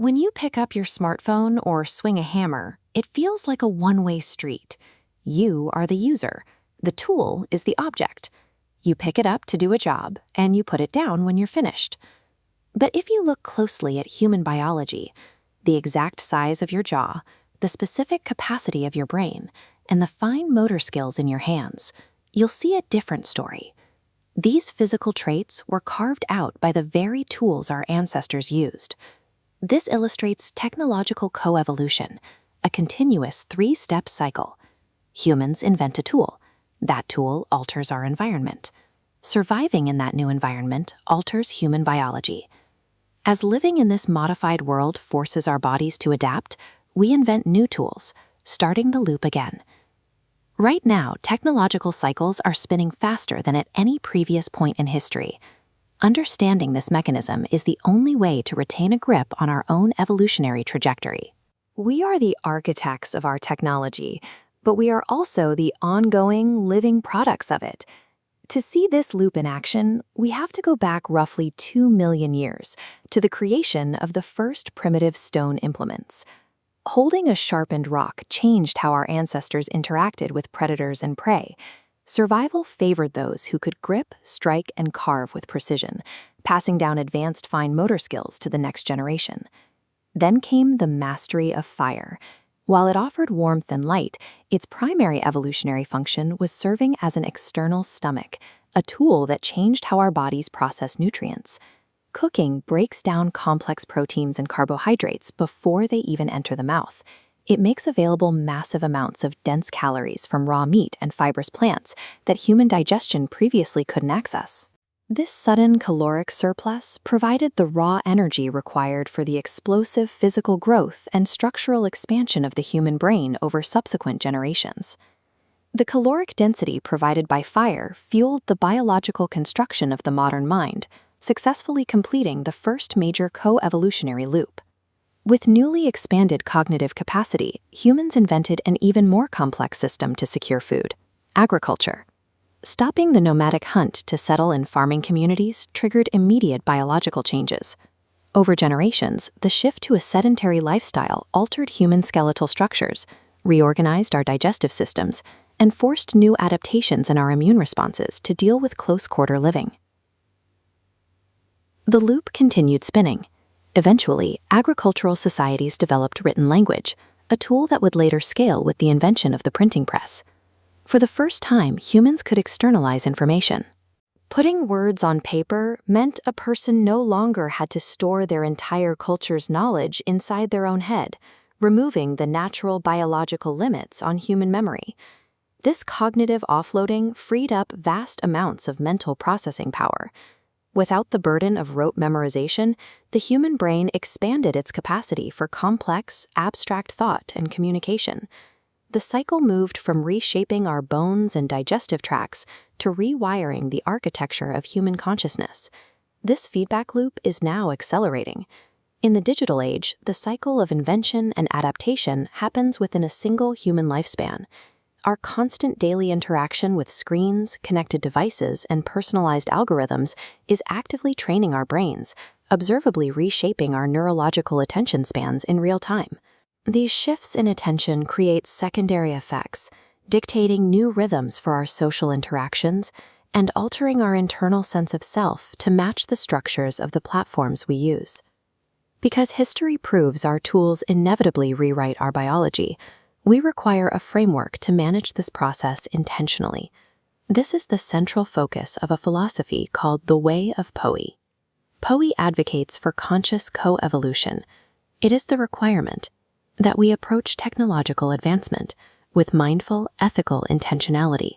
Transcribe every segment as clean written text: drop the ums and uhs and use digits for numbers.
When you pick up your smartphone or swing a hammer, it feels like a one-way street. You are the user. The tool is the object. You pick it up to do a job, and you put it down when you're finished. But if you look closely at human biology, the exact size of your jaw, the specific capacity of your brain, and the fine motor skills in your hands, you'll see a different story. These physical traits were carved out by the very tools our ancestors used. This illustrates technological coevolution, a continuous three-step cycle. Humans invent a tool. That tool alters our environment. Surviving in that new environment alters human biology. As living in this modified world forces our bodies to adapt, we invent new tools, starting the loop again. Right now, technological cycles are spinning faster than at any previous point in history. Understanding this mechanism is the only way to retain a grip on our own evolutionary trajectory. We are the architects of our technology, but we are also the ongoing, living products of it. To see this loop in action, we have to go back roughly 2 million years to the creation of the first primitive stone implements. Holding a sharpened rock changed how our ancestors interacted with predators and prey. Survival favored those who could grip, strike, and carve with precision, passing down advanced fine motor skills to the next generation. Then came the mastery of fire. While it offered warmth and light, its primary evolutionary function was serving as an external stomach, a tool that changed how our bodies process nutrients. Cooking breaks down complex proteins and carbohydrates before they even enter the mouth. It makes available massive amounts of dense calories from raw meat and fibrous plants that human digestion previously couldn't access. This sudden caloric surplus provided the raw energy required for the explosive physical growth and structural expansion of the human brain over subsequent generations. The caloric density provided by fire fueled the biological construction of the modern mind, successfully completing the first major co-evolutionary loop. With newly expanded cognitive capacity, humans invented an even more complex system to secure food: agriculture. Stopping the nomadic hunt to settle in farming communities triggered immediate biological changes. Over generations, the shift to a sedentary lifestyle altered human skeletal structures, reorganized our digestive systems, and forced new adaptations in our immune responses to deal with close-quarter living. The loop continued spinning. Eventually, agricultural societies developed written language, a tool that would later scale with the invention of the printing press. For the first time, humans could externalize information. Putting words on paper meant a person no longer had to store their entire culture's knowledge inside their own head, removing the natural biological limits on human memory. This cognitive offloading freed up vast amounts of mental processing power. Without the burden of rote memorization, the human brain expanded its capacity for complex, abstract thought and communication. The cycle moved from reshaping our bones and digestive tracts to rewiring the architecture of human consciousness. This feedback loop is now accelerating. In the digital age, the cycle of invention and adaptation happens within a single human lifespan. Our constant daily interaction with screens, connected devices, and personalized algorithms is actively training our brains, observably reshaping our neurological attention spans in real time. These shifts in attention create secondary effects, dictating new rhythms for our social interactions and altering our internal sense of self to match the structures of the platforms we use. Because history proves our tools inevitably rewrite our biology, we require a framework to manage this process intentionally. This is the central focus of a philosophy called the Way of Poe. Poe advocates for conscious co-evolution. It is the requirement that we approach technological advancement with mindful, ethical intentionality,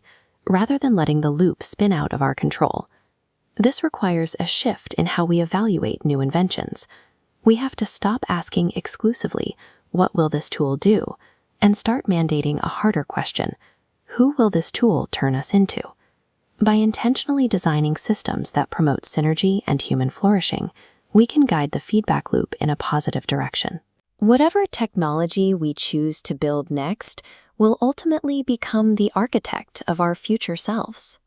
rather than letting the loop spin out of our control. This requires a shift in how we evaluate new inventions. We have to stop asking exclusively, "What will this tool do?" and start mandating a harder question: who will this tool turn us into? By intentionally designing systems that promote synergy and human flourishing, we can guide the feedback loop in a positive direction. Whatever technology we choose to build next will ultimately become the architect of our future selves.